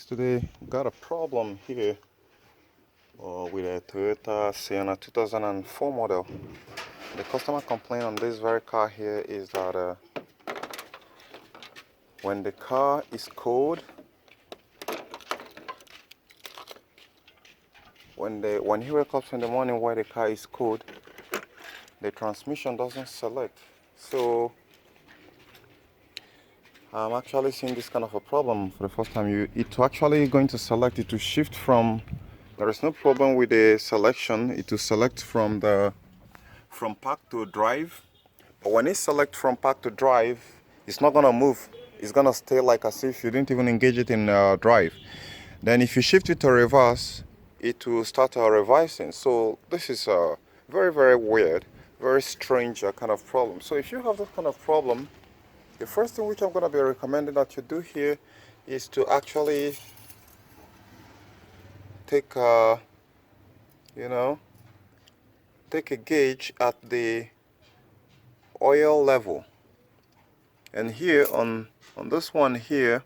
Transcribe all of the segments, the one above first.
Today got a problem here with a Toyota Sienna 2004 model. The customer complaint on this very car here is that when the car is cold, when he wakes up in the morning while the car is cold, the transmission doesn't select. So I'm actually seeing this kind of a problem for the first time. It's actually going to select it to shift from. There is no problem with the selection. It will select from park to drive. But when it selects from park to drive, it's not gonna move. It's gonna stay like as if you didn't even engage it in drive. Then if you shift it to reverse, it will start reversing. So this is very, very weird, very strange kind of problem. So if you have this kind of problem, the first thing which I'm gonna be recommending that you do here is to actually take take a gauge at the oil level. And here on this one here,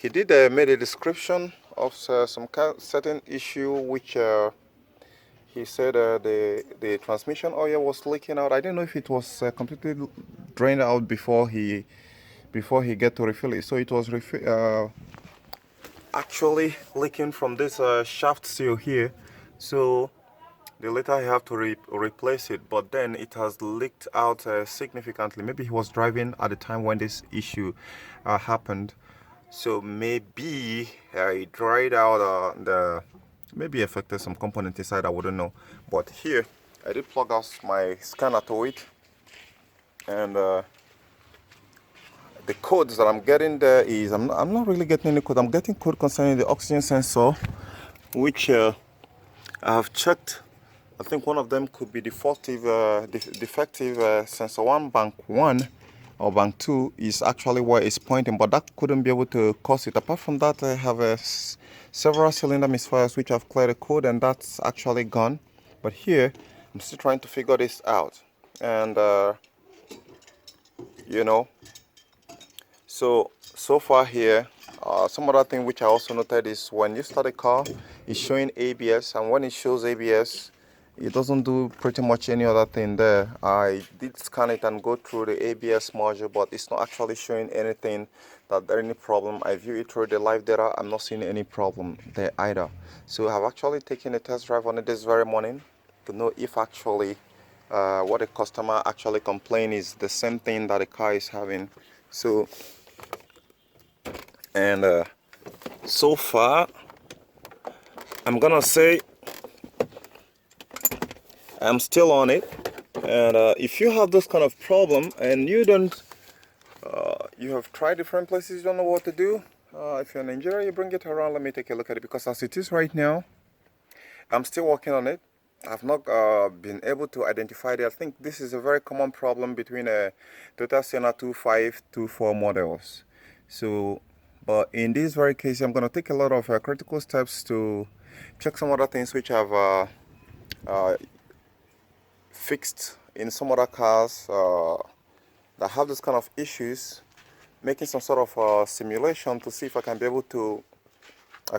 he did made a description of some certain issue which he said the transmission oil was leaking out. I didn't know if it was completely drained out before he get to refill it. So it was actually leaking from this shaft seal here. So the later he have to replace it, but then it has leaked out significantly. Maybe he was driving at the time when this issue happened, so maybe it dried out maybe affected some component inside. I wouldn't know. But here I did plug out my scanner to it, and the codes that I'm getting there is I'm not really getting any code. I'm getting code concerning the oxygen sensor, which I have checked. I think one of them could be defective sensor 1, bank 1 or bank 2 is actually where it's pointing, but that couldn't be able to cause it. Apart from that, I have several cylinder misfires which I've cleared the code, and that's actually gone. But here, I'm still trying to figure this out. And so far here, some other thing which I also noted is when you start a car, it's showing ABS, and when it shows ABS, it doesn't do pretty much any other thing there. I did scan it and go through the ABS module, but it's not actually showing anything that there any problem. I view it through the live data. I'm not seeing any problem there either. So I've actually taken a test drive on it this very morning to know if actually what the customer actually complained is the same thing that the car is having. So and so far I'm gonna say I'm still on it. And if you have this kind of problem and you don't you have tried different places, you don't know what to do, if you're in Nigeria, you bring it around, let me take a look at it, because as it is right now, I'm still working on it. I've not been able to identify it. I think this is a very common problem between a Toyota Sienna 2524 models. So but in this very case, I'm going to take a lot of critical steps to check some other things which I've fixed in some other cars that have this kind of issues, making some sort of simulation to see if I can be able to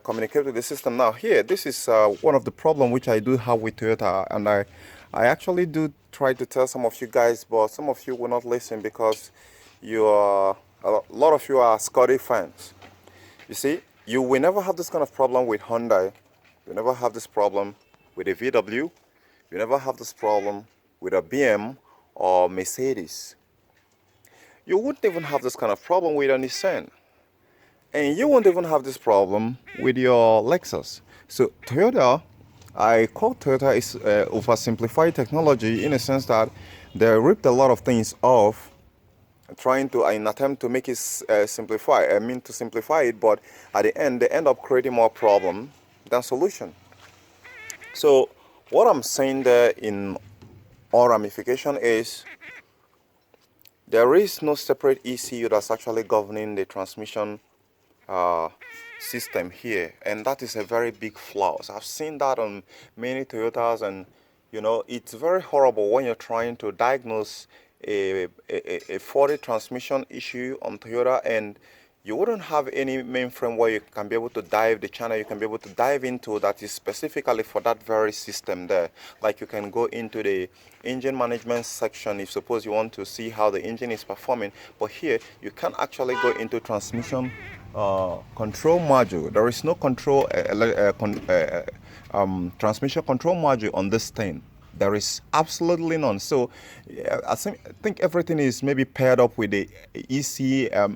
communicate with the system. Now here, this is one of the problems which I do have with Toyota, and I actually do try to tell some of you guys, but some of you will not listen because you are a lot of you are Scotty fans. You see, you will never have this kind of problem with Hyundai. You never have this problem with a VW. You never have this problem with a BM or Mercedes. You wouldn't even have this kind of problem with a Nissan. And you won't even have this problem with your Lexus. So Toyota, I call Toyota is oversimplified technology in a sense that they ripped a lot of things off, trying to in attempt to make it simplify. I mean to simplify it, but at the end they end up creating more problem than solution. So what I'm saying there in all ramification is there is no separate ECU that's actually governing the transmission system here, and that is a very big flaw. So I've seen that on many Toyotas, and it's very horrible when you're trying to diagnose a faulty transmission issue on Toyota and you wouldn't have any mainframe where you can be able to dive the channel you can be able to dive into that is specifically for that very system there. Like you can go into the engine management section if suppose you want to see how the engine is performing, but here you can actually go into transmission control module. There is no transmission control module on this thing. There is absolutely none. So I think everything is maybe paired up with the ECM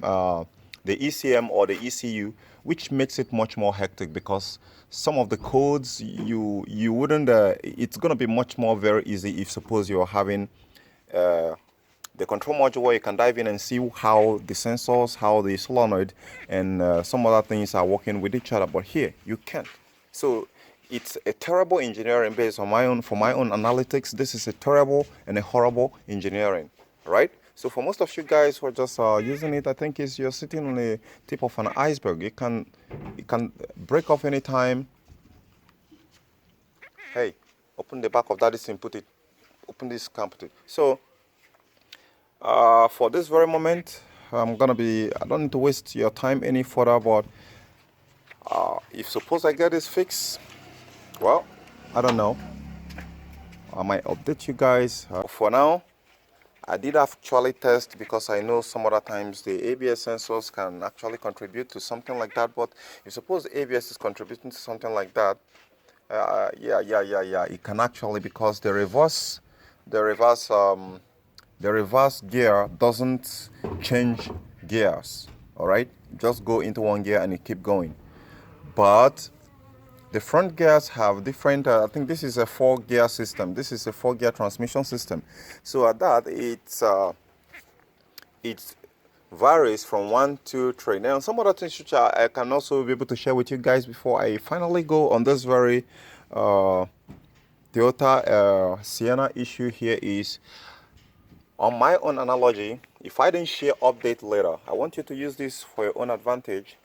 or the ECU, which makes it much more hectic because some of the codes you wouldn't. It's gonna be much more very easy if suppose you're having the control module where you can dive in and see how the sensors, how the solenoid, and some other things are working with each other. But here you can't. So it's a terrible engineering based on for my own analytics. This is a terrible and a horrible engineering, right? So for most of you guys who are just using it, I think you're sitting on the tip of an iceberg. It can break off anytime. Hey, open the back of that and put it. Open this, can put it. So for this very moment, I don't need to waste your time any further, but if suppose I get this fixed, well, I don't know. I might update you guys. For now, I did actually test because I know some other times the ABS sensors can actually contribute to something like that. But if suppose ABS is contributing to something like that, it can actually, because the reverse gear doesn't change gears. All right, just go into one gear and you keep going. But the front gears have different, I think this is a 4-gear system. This is a 4-gear transmission system. So at that, it varies from 1, 2, 3. Now, some other things which I can also be able to share with you guys before I finally go on this very Toyota Sienna issue here is, on my own analogy, if I didn't share update later, I want you to use this for your own advantage.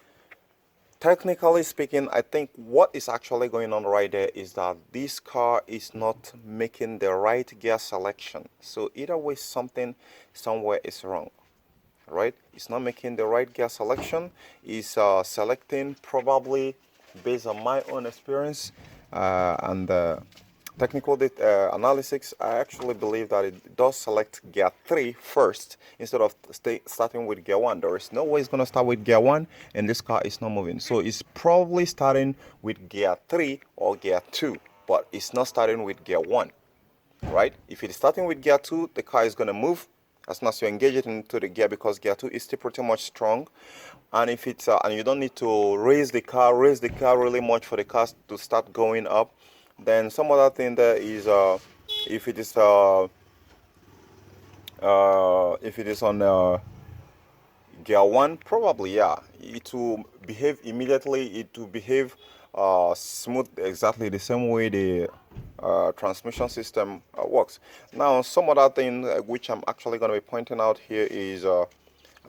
Technically speaking, I think what is actually going on right there is that this car is not making the right gear selection. So either way, something somewhere is wrong, right? It's not making the right gear selection. It's selecting, probably based on my own experience and technical analysis, I actually believe that it does select gear 3 first instead of starting with gear 1. There is no way it's going to start with gear 1 and this car is not moving. So it's probably starting with gear 3 or gear 2, but it's not starting with gear 1, right? If it's starting with gear 2, the car is going to move as soon as you engage it into the gear because gear 2 is still pretty much strong. And if it's and you don't need to raise the car really much for the car to start going up. Then some other thing there is if it is on gear 1, probably it will behave immediately. It will behave smooth, exactly the same way the transmission system works. Now, some other thing which I'm actually going to be pointing out here is I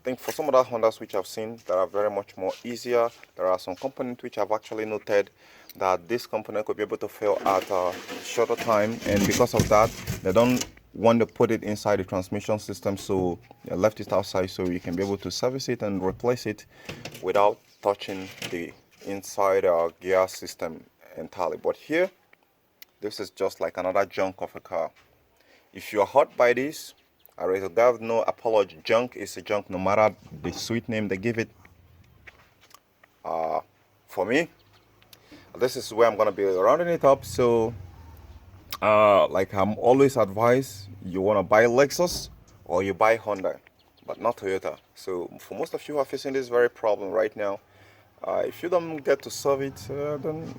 think for some other Hondas which I've seen that are very much more easier, there are some components which I've actually noted that this component could be able to fail at a shorter time, and because of that, they don't want to put it inside the transmission system, so they left it outside so you can be able to service it and replace it without touching the inside gear system entirely. But here, this is just like another junk of a car. If you're hurt by this, I really have no apology. Junk is a junk, no matter the sweet name they give it. For me, this is where I'm going to be rounding it up. So, like I'm always advised, you want to buy Lexus or you buy Honda, but not Toyota. So, for most of you who are facing this very problem right now, if you don't get to solve it, then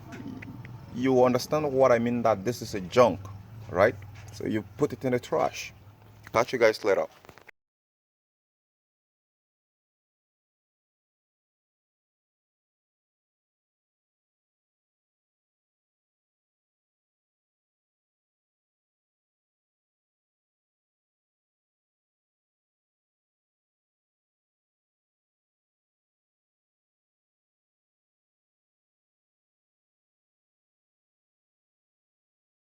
you understand what I mean, that this is a junk, right? So, you put it in the trash. Catch you guys later.